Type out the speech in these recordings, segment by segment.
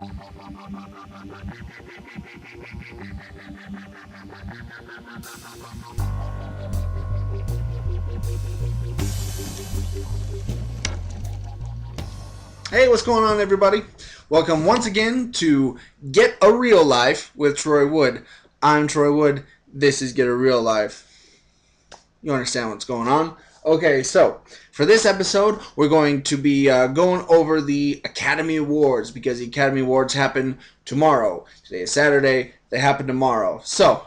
Hey, what's going on, everybody? Welcome once again to Get a Real Life with Troy Wood. I'm Troy Wood. This is Get a Real Life. You understand what's going on? Okay, so for this episode, we're going to be going over the Academy Awards because the Academy Awards happen tomorrow. Today is Saturday. They happen tomorrow. So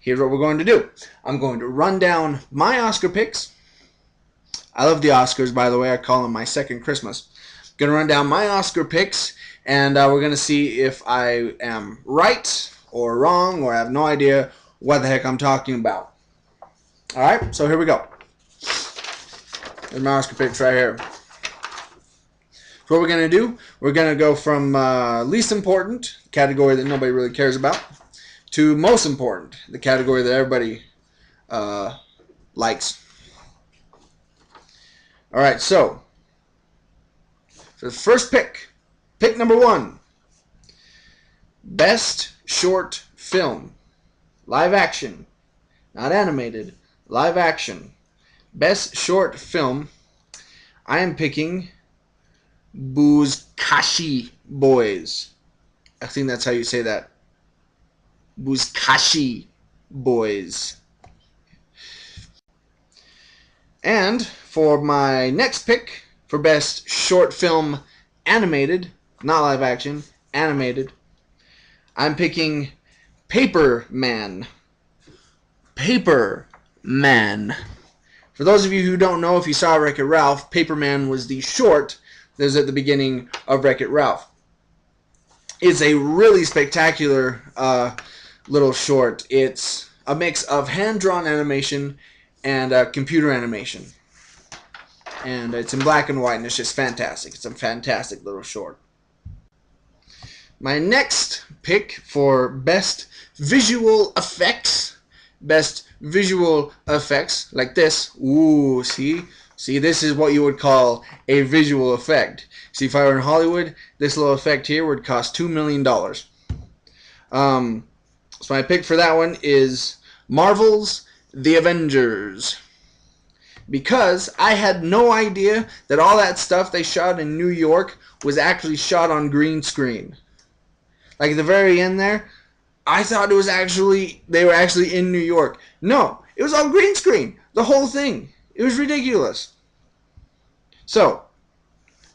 here's what we're going to do. I'm going to run down my Oscar picks. I love the Oscars, by the way. I call them my second Christmas. Going to run down my Oscar picks, and we're going to see if I am right or wrong, or I have no idea what the heck I'm talking about. Alright, so here we go. There's my Oscar picks right here. So what we're going to do, we're going to go from least important, category that nobody really cares about, to most important, the category that everybody likes. Alright, so the first pick number 1, Best Short Film, live action, not animated, live action. Best Short Film, I am picking Buzkashi Boys. I think that's how you say that. Buzkashi Boys. And for my next pick, for Best Short Film Animated, not live action, animated, I'm picking Paper Man. Paper Man. For those of you who don't know, if you saw Wreck-It Ralph, Paper Man was the short that was at the beginning of Wreck-It Ralph. It's a really spectacular little short. It's a mix of hand-drawn animation and computer animation. And it's in black and white, and it's just fantastic. It's a fantastic little short. My next pick for Best Visual Effects. Best Visual Effects, like this. Ooh, see? See, this is what you would call a visual effect. See, if I were in Hollywood, this little effect here would cost $2 million. So my pick for that one is Marvel's The Avengers. Because I had no idea that all that stuff they shot in New York was actually shot on green screen. Like at the very end there, I thought it was they were actually in New York. No, it was all green screen. The whole thing. It was ridiculous. So,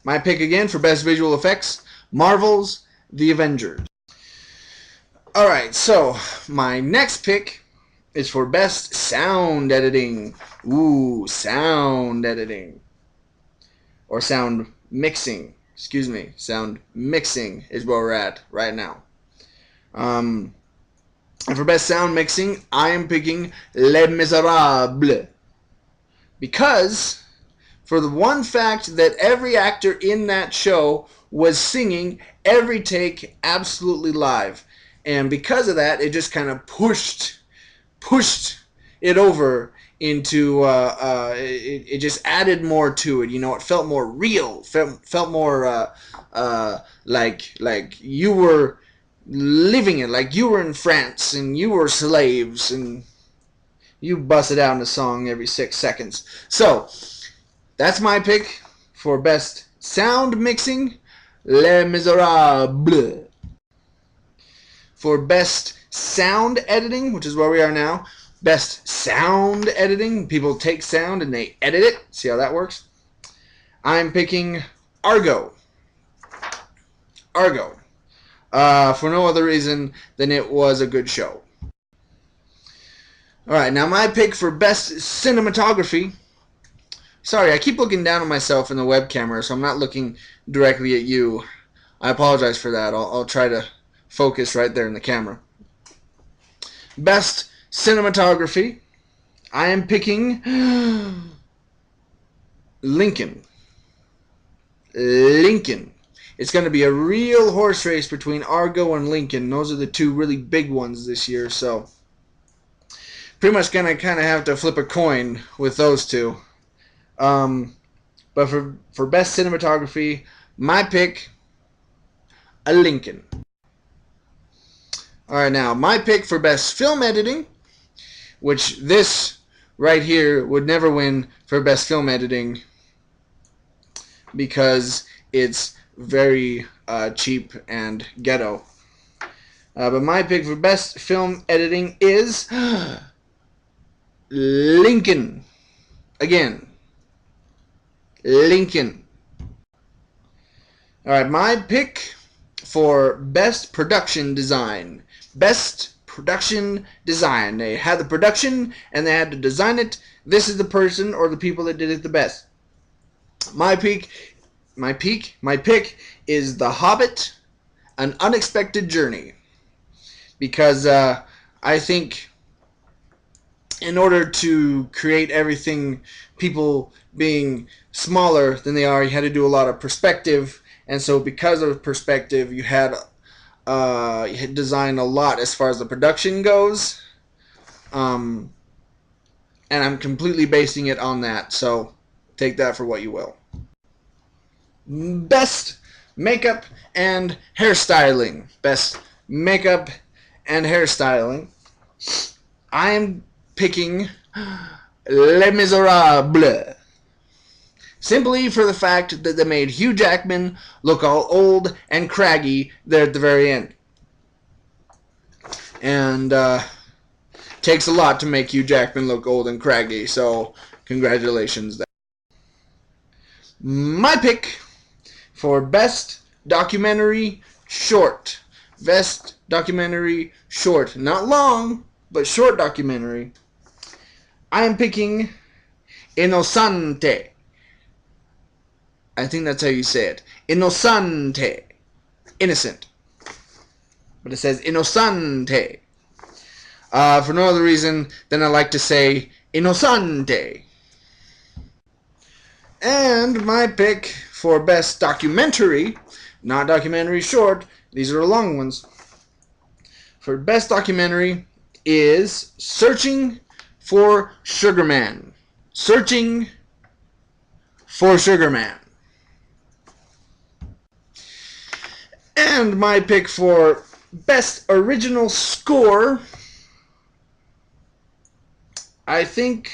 my pick again for Best Visual Effects, Marvel's The Avengers. Alright, so my next pick is for Best Sound Editing. Ooh, sound editing. Or sound mixing. Excuse me. Sound mixing is where we're at right now. And for Best Sound Mixing, I am picking Les Miserables. Because, for the one fact that every actor in that show was singing every take absolutely live. And because of that, it just kind of pushed it over into it just added more to it. You know, it felt more real, felt more like you were living it, like you were in France and you were slaves and you busted out in a song every 6 seconds. So that's my pick for Best Sound Mixing, Les Miserables. For Best Sound Editing, which is where we are now, Best Sound Editing, people take sound and they edit it. See how that works? I'm picking Argo. Argo. For no other reason than it was a good show. Alright, now my pick for Best Cinematography. Sorry, I keep looking down at myself in the web camera, so I'm not looking directly at you. I apologize for that. I'll try to focus right there in the camera. Best Cinematography, I am picking Lincoln. Lincoln. It's going to be a real horse race between Argo and Lincoln. Those are the two really big ones this year, so pretty much going to kind of have to flip a coin with those two. But for Best Cinematography, my pick, a Lincoln. Alright, now, my pick for best film editing, which this right here would never win for best film editing because it's very cheap and ghetto. But my pick for best film editing is Lincoln. Again, Lincoln. Alright, my pick for best production design. Best production design. They had the production and they had to design it. This is the person or the people that did it the best. My pick is The Hobbit, An Unexpected Journey. Because I think in order to create everything, people being smaller than they are, you had to do a lot of perspective. And so because of perspective, you had designed a lot as far as the production goes. And I'm completely basing it on that. So take that for what you will. Best makeup and hairstyling. Best makeup and hairstyling. I am picking Les Miserables. Simply for the fact that they made Hugh Jackman look all old and craggy there at the very end. And takes a lot to make Hugh Jackman look old and craggy, so congratulations there. My pick for best documentary short. Best documentary short. Not long, but short documentary. I am picking Innocente. I think that's how you say it. Innocente. Innocent. But it says Innocente. For no other reason than I like to say Innocente. And my pick for best documentary, not documentary short, these are the long ones. For best documentary is Searching for Sugar Man. Searching for Sugar Man. And my pick for best original score, I think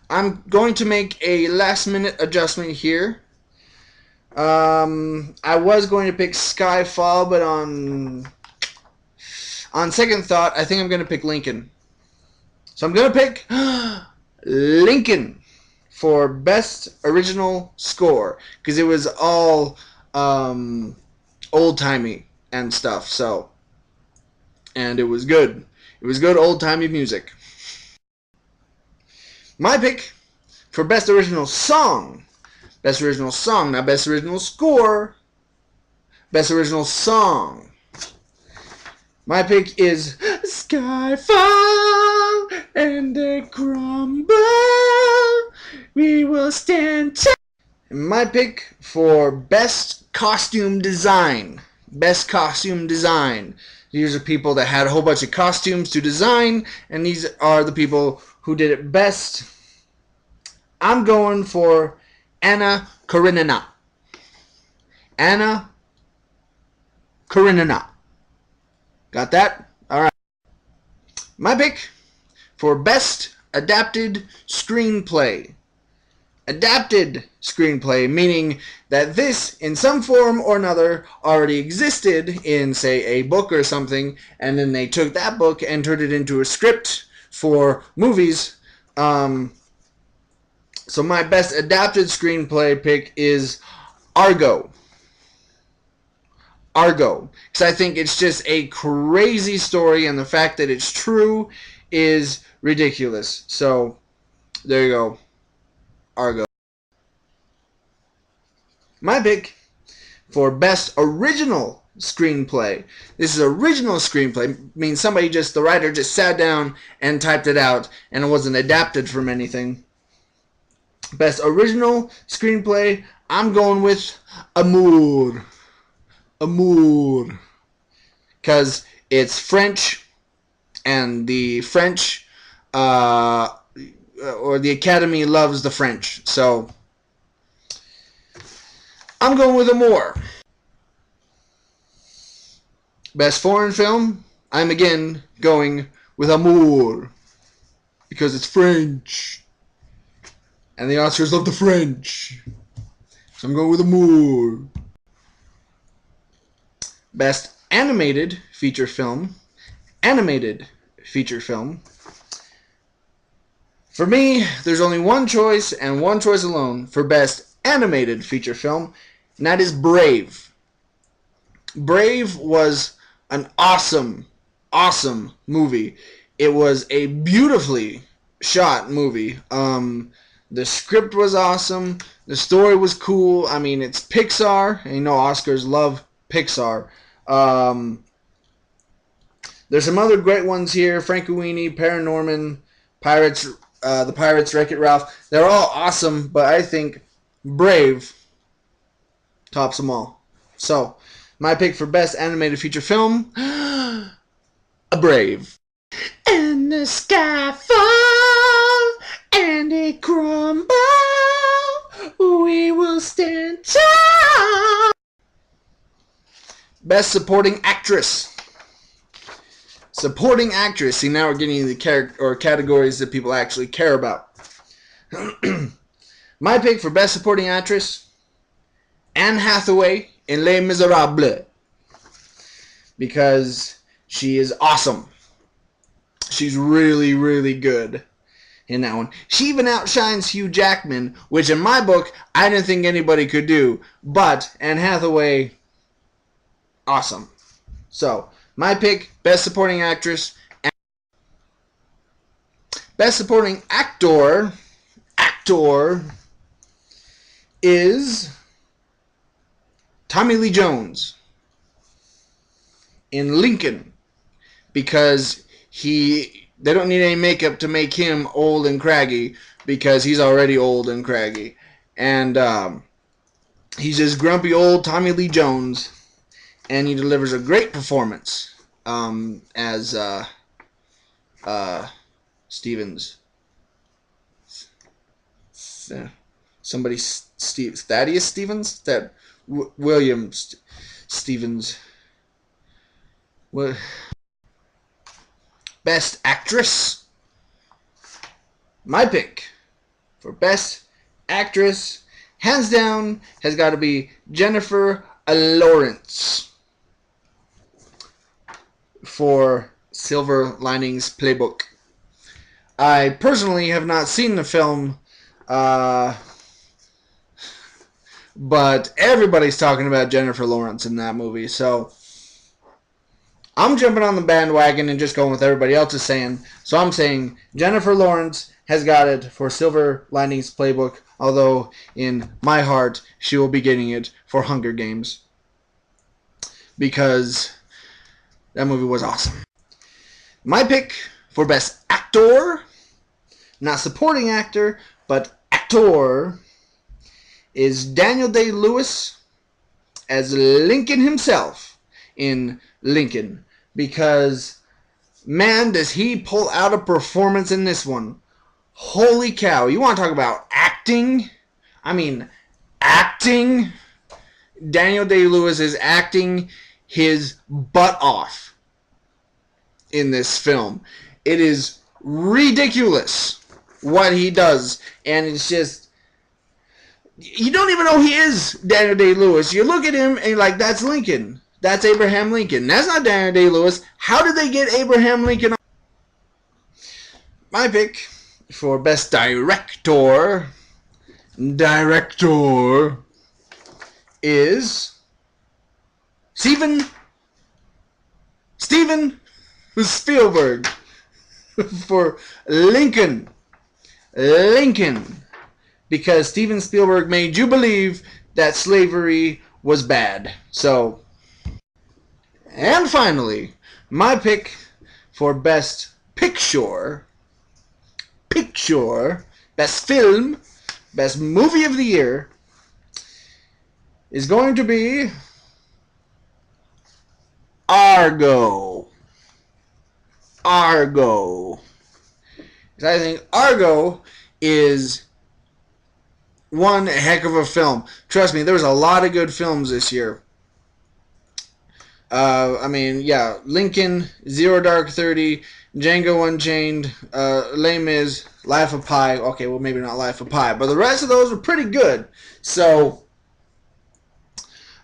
I'm going to make a last minute adjustment here. I was going to pick Skyfall, but on second thought, I think I'm going to pick Lincoln. So I'm going to pick Lincoln for best original score, because it was all old-timey and stuff, so, and it was good. It was good old-timey music. My pick for best original song. Best original song, not best original score. Best original song. My pick is Skyfall and they crumble. We will stand tall. My pick for best costume design. Best costume design. These are people that had a whole bunch of costumes to design, and these are the people who did it best. I'm going for Anna Karenina. Anna Karenina. Got that? Alright. My pick for best adapted screenplay. Adapted screenplay, meaning that this, in some form or another, already existed in, say, a book or something, and then they took that book and turned it into a script for movies. So my best adapted screenplay pick is Argo. Argo. Because I think it's just a crazy story, and the fact that it's true is ridiculous. So, there you go. Argo. My pick for best original screenplay. This is original screenplay, means somebody just, the writer just sat down and typed it out, and it wasn't adapted from anything. Best original screenplay, I'm going with Amour. Amour. Because it's French, and the French, or the Academy loves the French. So, I'm going with Amour. Best foreign film, I'm again going with Amour, because it's French. And the Oscars love the French. So I'm going with Amour. Best animated feature film. Animated feature film. For me, there's only one choice and one choice alone for best animated feature film, and that is Brave. Brave was an awesome, awesome movie. It was a beautifully shot movie. The script was awesome. The story was cool. I mean, it's Pixar, and you know Oscars love Pixar. There's some other great ones here. Frankenweenie, Paranorman, Pirates, the Pirates, Wreck-It Ralph. They're all awesome, but I think Brave tops them all. So, my pick for best animated feature film, Brave. And the sky fall and it crumble, we will stand tall. Best supporting actress. Supporting actress. See, now we're getting into the categories that people actually care about. My pick for best supporting actress, Anne Hathaway in Les Miserables, because she is awesome. She's really, really good in that one. She even outshines Hugh Jackman, which in my book, I didn't think anybody could do. But Anne Hathaway, awesome. So, my pick, best supporting actress. Best supporting actor is Tommy Lee Jones in Lincoln, because they don't need any makeup to make him old and craggy, because he's already old and craggy. And he's just grumpy old Tommy Lee Jones, and he delivers a great performance as Stevens. Somebody, Thaddeus Stevens? William Stevens. What? Best actress. My pick for best actress, hands down, has got to be Jennifer Lawrence for Silver Linings Playbook. I personally have not seen the film, but everybody's talking about Jennifer Lawrence in that movie, so I'm jumping on the bandwagon and just going with everybody else is saying. So I'm saying Jennifer Lawrence has got it for Silver Linings Playbook, although in my heart she will be getting it for Hunger Games, because that movie was awesome. My pick for best actor, not supporting actor, but actor, is Daniel Day-Lewis as Lincoln himself in Lincoln. Because, man, does he pull out a performance in this one. Holy cow. You want to talk about acting? I mean, acting? Daniel Day-Lewis is acting his butt off in this film. It is ridiculous what he does. And it's just, you don't even know he is Daniel Day-Lewis. You look at him and you're like, that's Lincoln. That's Abraham Lincoln. That's not Daniel Day-Lewis. How did they get Abraham Lincoln on? My pick for best director is Steven Spielberg for Lincoln. Because Steven Spielberg made you believe that slavery was bad. So, and finally, my pick for best picture, best film, best movie of the year is going to be Argo. Because I think Argo is one heck of a film. Trust me, there was a lot of good films this year. I mean, yeah, Lincoln, Zero Dark 30, Django Unchained, Les Mis, Life of Pi. Okay, well, maybe not Life of Pi, but the rest of those were pretty good. So,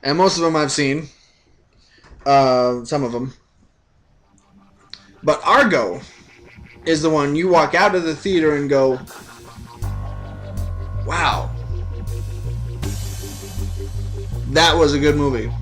and most of them I've seen. Some of them. But Argo is the one you walk out of the theater and go, wow, that was a good movie.